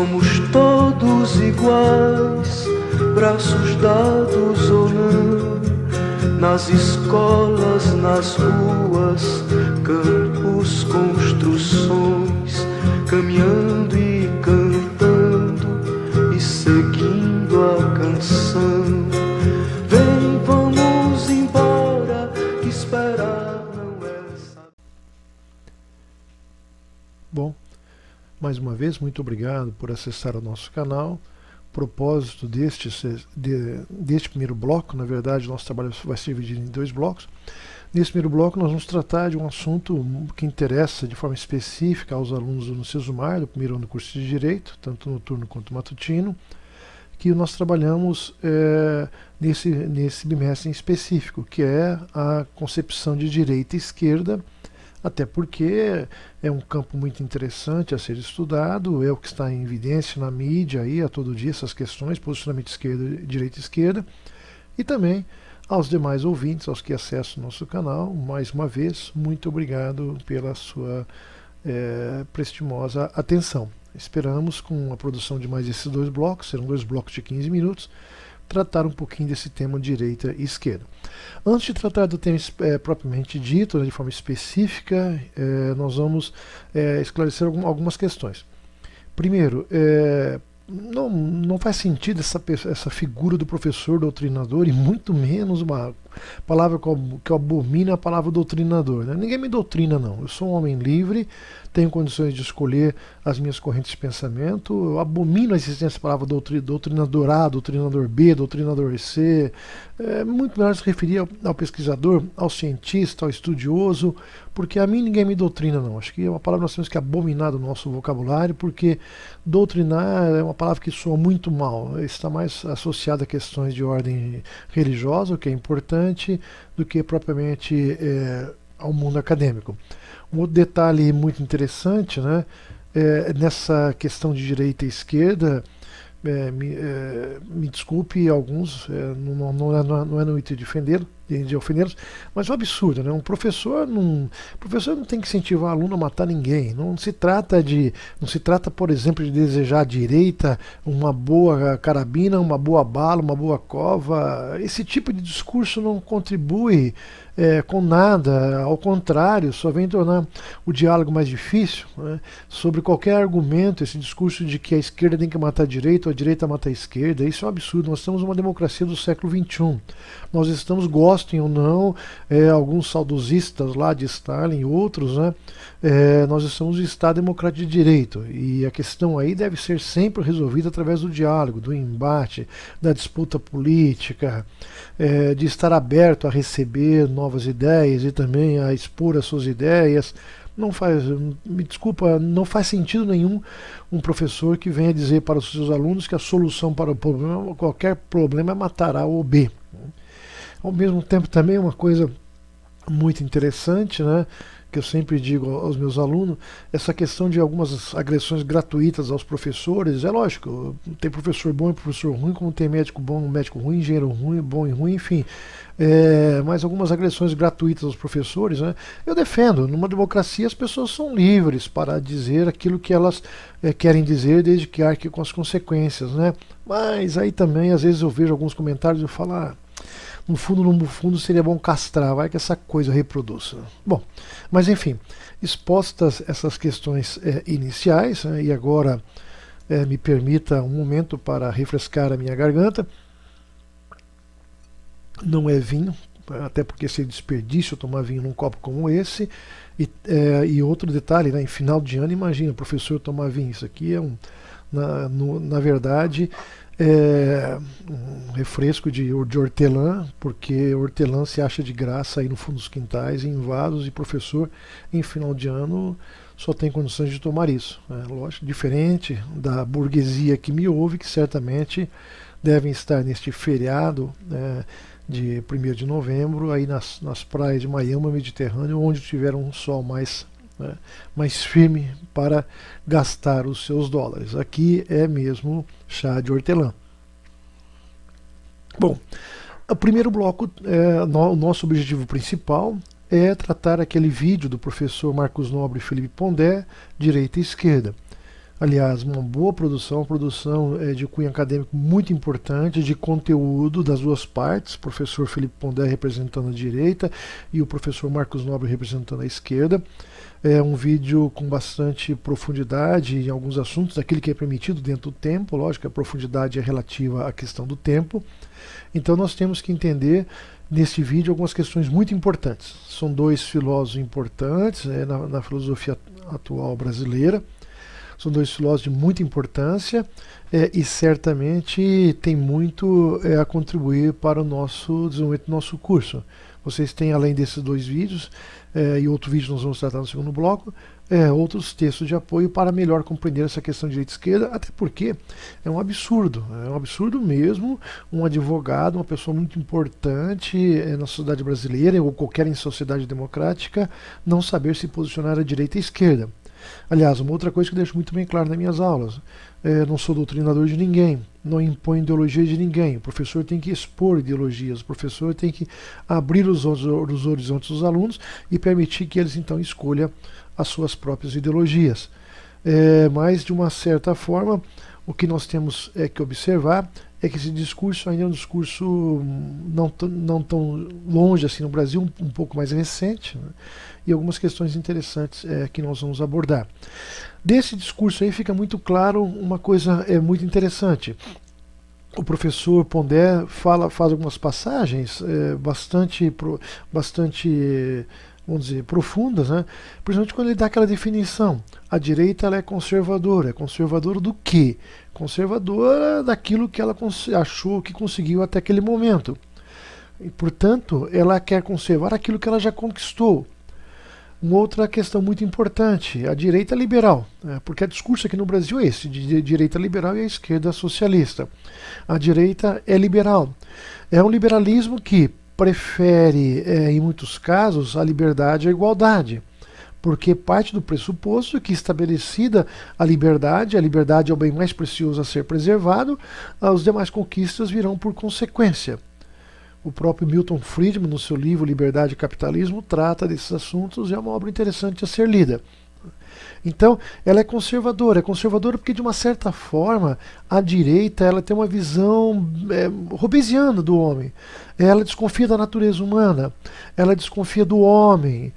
somos todos iguais, braços dados ou não, nas escolas, nas ruas, campos, construções, caminhando e cantando e seguindo a canção. Vem, vamos embora, que esperar não é saber. Bom, mais uma vez, muito obrigado por acessar o nosso canal. Propósito deste primeiro bloco, na verdade, nosso trabalho vai ser dividido em 2 blocos. Nesse primeiro bloco, nós vamos tratar de um assunto que interessa de forma específica aos alunos do Unicesumar, do primeiro ano do curso de Direito, tanto noturno quanto matutino, que nós trabalhamos nesse bimestre em específico, que é a concepção de direita e esquerda, até porque é um campo muito interessante a ser estudado, é o que está em evidência na mídia aí, a todo dia, essas questões, posicionamento direita e esquerda, e também aos demais ouvintes, aos que acessam o nosso canal, mais uma vez, muito obrigado pela sua prestimosa atenção. Esperamos, com a produção de mais esses 2 blocos, serão 2 blocos de 15 minutos, tratar um pouquinho desse tema direita e esquerda. Antes de tratar do tema propriamente dito, de forma específica, nós vamos esclarecer algumas questões. Primeiro, não faz sentido essa figura do professor doutrinador, e muito menos uma palavra que eu abomino, a palavra doutrinador, né? Ninguém me doutrina, não. Eu sou um homem livre, tenho condições de escolher as minhas correntes de pensamento. Eu abomino a existência da palavra doutrinador A, doutrinador B, doutrinador C. É muito melhor se referir ao pesquisador, ao cientista, ao estudioso, porque a mim ninguém me doutrina, não. Acho que é uma palavra que nós temos que abominar do nosso vocabulário, porque doutrinar é uma palavra que soa muito mal, está mais associada a questões de ordem religiosa, o que é importante, do que propriamente ao mundo acadêmico. Um outro detalhe muito interessante, né, nessa questão de direita e esquerda, me desculpe alguns, não é no intuito de ofendê-los, mas é um absurdo, né? Um professor não tem que incentivar o aluno a matar ninguém. Não se trata, por exemplo, de desejar à direita uma boa carabina, uma boa bala, uma boa cova. Esse tipo de discurso não contribui com nada, ao contrário, só vem tornar o diálogo mais difícil, né? Sobre qualquer argumento, esse discurso de que a esquerda tem que matar a direita ou a direita mata a esquerda, isso é um absurdo. Nós estamos numa democracia do século XXI. Nós estamos, gostem ou não, alguns saudosistas lá de Stalin e outros, né? Nós estamos em Estado democrático de direito, e a questão aí deve ser sempre resolvida através do diálogo, do embate, da disputa política, de estar aberto a receber novas ideias e também a expor as suas ideias. Me desculpa, não faz sentido nenhum um professor que venha dizer para os seus alunos que a solução para qualquer problema é matar A ou B. Ao mesmo tempo, também uma coisa muito interessante, né, que eu sempre digo aos meus alunos, essa questão de algumas agressões gratuitas aos professores. É lógico, tem professor bom e professor ruim, como tem médico bom e médico ruim, engenheiro ruim, bom e ruim, enfim. Mas algumas agressões gratuitas aos professores, né, eu defendo. Numa democracia as pessoas são livres para dizer aquilo que elas querem dizer, desde que arque com as consequências, né? Mas aí também, às vezes eu vejo alguns comentários e eu falo, no fundo seria bom castrar, vai que essa coisa reproduza. Bom, mas enfim, expostas essas questões iniciais, né, e agora me permita um momento para refrescar a minha garganta. Não é vinho, até porque seria desperdício tomar vinho num copo como esse. E outro detalhe, né, em final de ano, imagina o professor tomar vinho. Isso aqui é na verdade, um refresco de hortelã, porque hortelã se acha de graça aí no fundo dos quintais, em vasos, e professor em final de ano só tem condições de tomar isso. Lógico, diferente da burguesia que me ouve, que certamente devem estar neste feriado de 1º de novembro, aí nas praias de Miami, Mediterrâneo, onde tiveram um sol mais firme para gastar os seus dólares. Aqui é mesmo chá de hortelã. Bom, o primeiro bloco, o nosso objetivo principal é tratar aquele vídeo do professor Marcos Nobre e Felipe Pondé, direita e esquerda. Aliás, uma boa produção, de cunho acadêmico muito importante, de conteúdo das duas partes, o professor Felipe Pondé representando a direita e o professor Marcos Nobre representando a esquerda. É um vídeo com bastante profundidade em alguns assuntos, aquilo que é permitido dentro do tempo, lógico, a profundidade é relativa à questão do tempo. Então nós temos que entender nesse vídeo algumas questões muito importantes. São dois filósofos importantes na filosofia atual brasileira. São dois filósofos de muita importância e certamente tem muito a contribuir para o nosso desenvolvimento do nosso curso. Vocês têm, além desses dois vídeos, e outro vídeo nós vamos tratar no segundo bloco, outros textos de apoio para melhor compreender essa questão de direita e esquerda, até porque é um absurdo mesmo, um advogado, uma pessoa muito importante na sociedade brasileira ou qualquer sociedade democrática, não saber se posicionar à direita e à esquerda. Aliás, uma outra coisa que eu deixo muito bem claro nas minhas aulas, não sou doutrinador de ninguém, não imponho ideologia de ninguém, o professor tem que expor ideologias, o professor tem que abrir os horizontes dos alunos e permitir que eles então escolham as suas próprias ideologias. Mas, de uma certa forma, o que nós temos que observar é que esse discurso ainda é um discurso não tão longe assim no Brasil, um pouco mais recente, né? E algumas questões interessantes que nós vamos abordar. Desse discurso aí fica muito claro uma coisa muito interessante. O professor Pondé faz algumas passagens bastante, vamos dizer, profundas, né? Principalmente quando ele dá aquela definição. A direita ela é conservadora. É conservadora do quê? Conservadora daquilo que ela achou que conseguiu até aquele momento. E, portanto, ela quer conservar aquilo que ela já conquistou. Uma outra questão muito importante, a direita liberal, porque o discurso aqui no Brasil é esse, de direita liberal e a esquerda socialista. A direita é liberal. É um liberalismo que prefere, em muitos casos, a liberdade à igualdade, porque parte do pressuposto que, estabelecida a liberdade é o bem mais precioso a ser preservado, as demais conquistas virão por consequência. O próprio Milton Friedman, no seu livro Liberdade e Capitalismo, trata desses assuntos e é uma obra interessante a ser lida. Então, ela é conservadora porque, de uma certa forma, a direita ela tem uma visão hobbesiana do homem. Ela desconfia da natureza humana, ela desconfia do homem.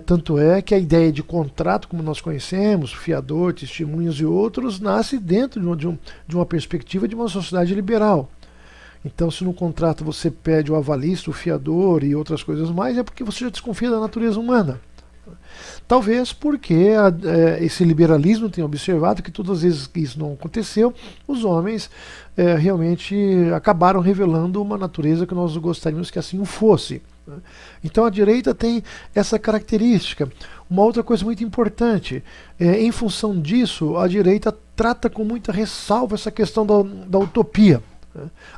Tanto é que a ideia de contrato, como nós conhecemos, fiador, testemunhas e outros, nasce dentro de uma perspectiva de uma sociedade liberal. Então, se no contrato você pede o avalista, o fiador e outras coisas mais, é porque você já desconfia da natureza humana. Talvez porque esse liberalismo tenha observado que todas as vezes que isso não aconteceu, os homens realmente acabaram revelando uma natureza que nós gostaríamos que assim o fosse. Então a direita tem essa característica. Uma outra coisa muito importante, em função disso, a direita trata com muita ressalva essa questão da utopia.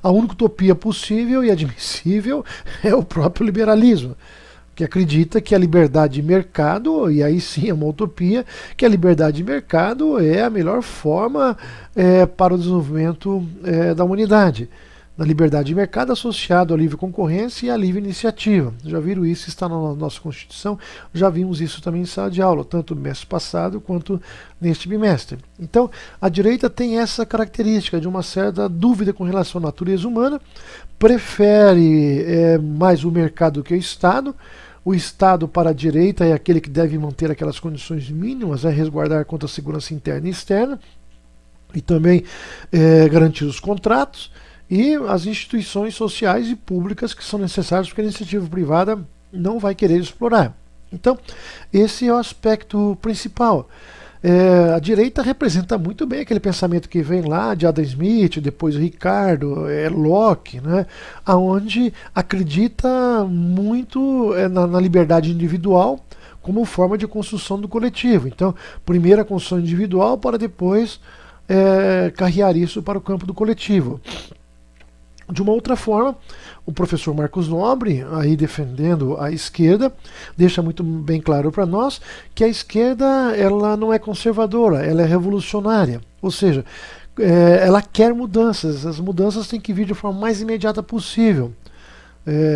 A única utopia possível e admissível é o próprio liberalismo, que acredita que a liberdade de mercado, e aí sim é uma utopia, que a liberdade de mercado é a melhor forma para o desenvolvimento da humanidade. Na liberdade de mercado associado à livre concorrência e à livre iniciativa. Já viram isso, está na nossa Constituição, já vimos isso também em sala de aula, tanto no bimestre passado quanto neste bimestre. Então, a direita tem essa característica de uma certa dúvida com relação à natureza humana, prefere mais o mercado que o Estado. O Estado, para a direita, é aquele que deve manter aquelas condições mínimas, resguardar contra a segurança interna e externa, e também garantir os contratos, e as instituições sociais e públicas que são necessárias, porque a iniciativa privada não vai querer explorar. Então, esse é o aspecto principal. A direita representa muito bem aquele pensamento que vem lá de Adam Smith, depois Ricardo, Locke, né, onde acredita muito na liberdade individual como forma de construção do coletivo. Então, primeiro a construção individual para depois carrear isso para o campo do coletivo. De uma outra forma, o professor Marcos Nobre, aí defendendo a esquerda, deixa muito bem claro para nós que a esquerda ela não é conservadora, ela é revolucionária. Ou seja, ela quer mudanças, as mudanças têm que vir de forma mais imediata possível,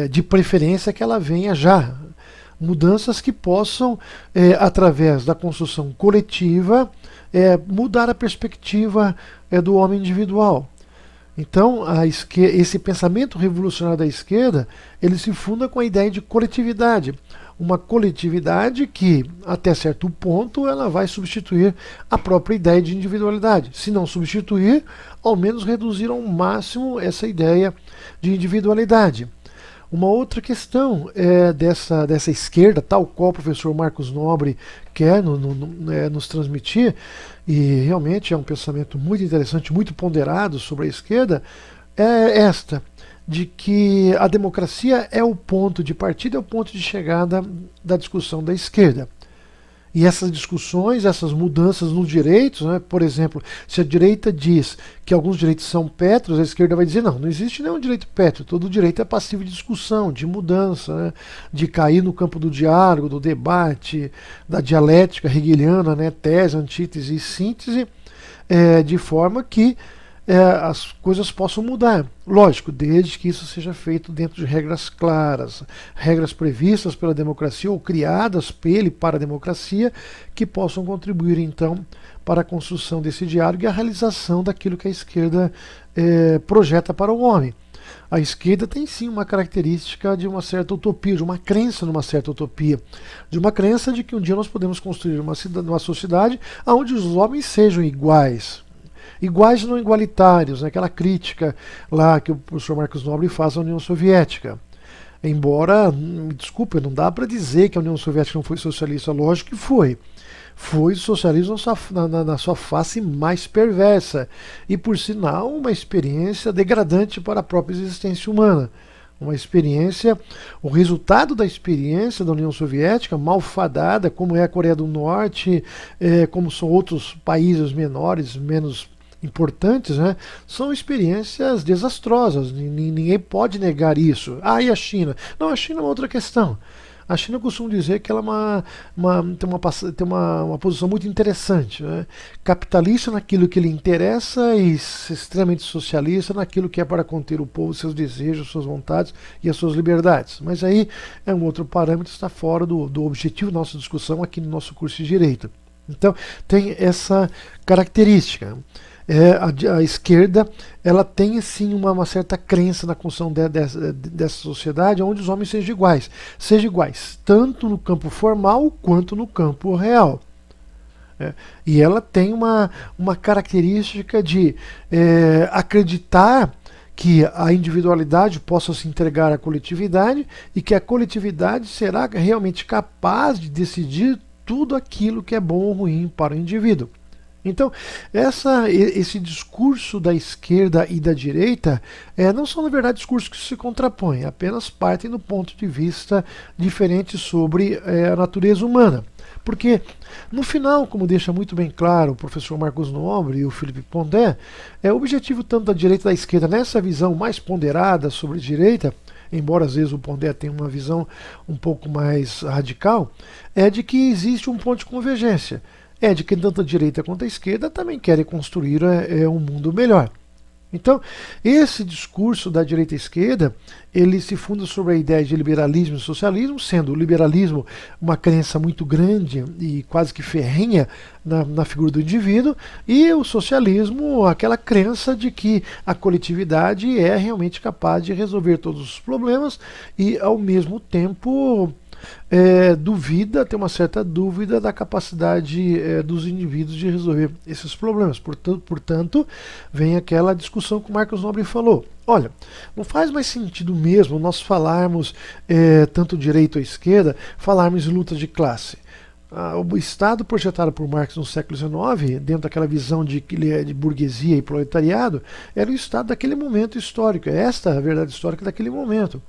de preferência que ela venha já. Mudanças que possam, através da construção coletiva, mudar a perspectiva do homem individual. Então, esse pensamento revolucionário da esquerda, ele se funda com a ideia de coletividade. Uma coletividade que, até certo ponto, ela vai substituir a própria ideia de individualidade. Se não substituir, ao menos reduzir ao máximo essa ideia de individualidade. Uma outra questão dessa esquerda, tal qual o professor Marcos Nobre quer nos transmitir, e realmente é um pensamento muito interessante, muito ponderado sobre a esquerda, é esta, de que a democracia é o ponto de partida, é o ponto de chegada da discussão da esquerda. E essas discussões, essas mudanças nos direitos, né, por exemplo, se a direita diz que alguns direitos são pétreos, a esquerda vai dizer não existe nenhum direito pétreo, todo direito é passivo de discussão, de mudança, né, de cair no campo do diálogo, do debate, da dialética hegeliana, né, tese, antítese e síntese, de forma que as coisas possam mudar. Lógico, desde que isso seja feito dentro de regras claras, regras previstas pela democracia ou criadas pela e para a democracia, que possam contribuir então para a construção desse diálogo e a realização daquilo que a esquerda projeta para o homem. A esquerda tem sim uma característica de uma certa utopia, de uma crença numa certa utopia, de uma crença de que um dia nós podemos construir uma sociedade onde os homens sejam iguais. Iguais não igualitários, né? Aquela crítica lá que o professor Marcos Nobre faz à União Soviética. Embora, me desculpe, não dá para dizer que a União Soviética não foi socialista, lógico que foi. Foi socialismo na sua face mais perversa e, por sinal, uma experiência degradante para a própria existência humana. Uma experiência, o resultado da experiência da União Soviética, malfadada, como é a Coreia do Norte, como são outros países menores, menos importantes, né, são experiências desastrosas. Ninguém pode negar isso. E a China? Não, a China é uma outra questão. A China, eu costumo dizer que ela tem uma posição muito interessante, né? Capitalista naquilo que lhe interessa e extremamente socialista naquilo que é para conter o povo, seus desejos, suas vontades e as suas liberdades. Mas aí é um outro parâmetro, está fora do objetivo da nossa discussão aqui no nosso curso de Direito. Então, tem essa característica. A esquerda, ela tem sim uma certa crença na construção dessa sociedade onde os homens sejam iguais, tanto no campo formal quanto no campo real. E ela tem uma característica de acreditar que a individualidade possa se entregar à coletividade e que a coletividade será realmente capaz de decidir tudo aquilo que é bom ou ruim para o indivíduo. Então, esse discurso da esquerda e da direita não são, na verdade, discursos que se contrapõem, apenas partem do ponto de vista diferente sobre a natureza humana. Porque, no final, como deixa muito bem claro o professor Marcos Nobre e o Philippe Pondé, o objetivo tanto da direita e da esquerda, nessa visão mais ponderada sobre a direita, embora às vezes o Pondé tenha uma visão um pouco mais radical, é de que existe um ponto de convergência. De que tanto a direita quanto a esquerda também querem construir um mundo melhor. Então, esse discurso da direita e esquerda, ele se funda sobre a ideia de liberalismo e socialismo, sendo o liberalismo uma crença muito grande e quase que ferrenha na figura do indivíduo, e o socialismo, aquela crença de que a coletividade é realmente capaz de resolver todos os problemas e, ao mesmo tempo, tem uma certa dúvida da capacidade dos indivíduos de resolver esses problemas. Portanto, vem aquela discussão que o Marcos Nobre falou. Olha, não faz mais sentido mesmo nós falarmos, tanto direita ou esquerda, falarmos em luta de classe. O Estado projetado por Marx no século XIX, dentro daquela visão de burguesia e proletariado, era o Estado daquele momento histórico. Esta é a verdade histórica daquele momento.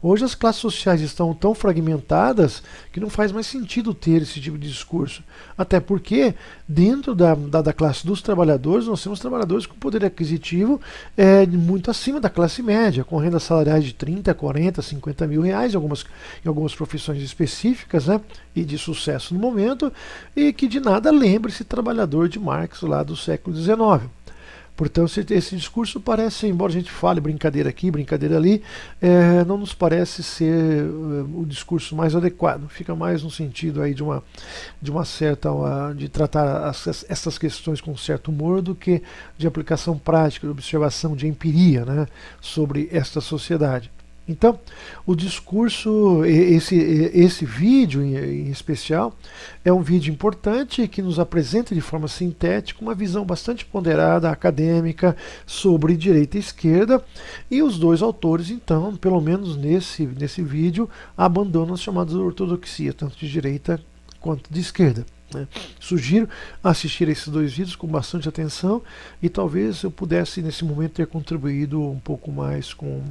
Hoje as classes sociais estão tão fragmentadas que não faz mais sentido ter esse tipo de discurso. Até porque, dentro da classe dos trabalhadores, nós temos trabalhadores com poder aquisitivo muito acima da classe média, com rendas salariais de 30, 40, 50 mil reais em algumas profissões específicas, né, e de sucesso no momento, e que de nada lembra esse trabalhador de Marx lá do século XIX. Portanto, esse discurso parece, embora a gente fale brincadeira aqui, brincadeira ali, não nos parece ser o discurso mais adequado. Fica mais no sentido aí de uma certa, de tratar essas questões com certo humor do que de aplicação prática, de observação, de empiria, né, sobre esta sociedade. Então, o discurso, esse vídeo em especial, é um vídeo importante que nos apresenta de forma sintética uma visão bastante ponderada, acadêmica, sobre direita e esquerda, e os dois autores, então, pelo menos nesse vídeo, abandonam as chamadas ortodoxias, tanto de direita quanto de esquerda. Sugiro assistir esses dois vídeos com bastante atenção e talvez eu pudesse, nesse momento, ter contribuído um pouco mais com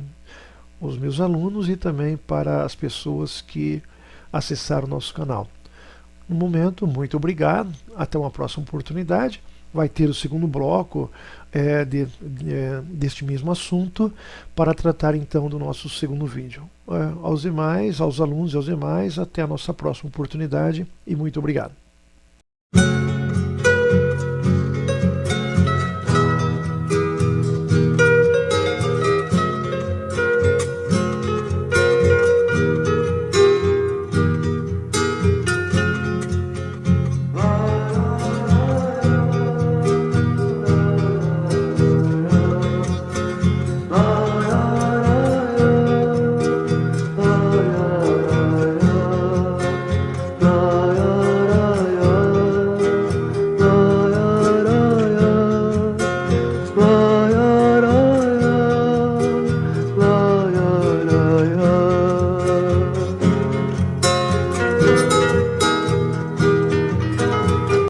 os meus alunos e também para as pessoas que acessaram o nosso canal. No momento, muito obrigado, até uma próxima oportunidade. Vai ter o segundo bloco deste mesmo assunto para tratar então do nosso segundo vídeo. Aos demais, aos alunos e aos demais, até a nossa próxima oportunidade e muito obrigado.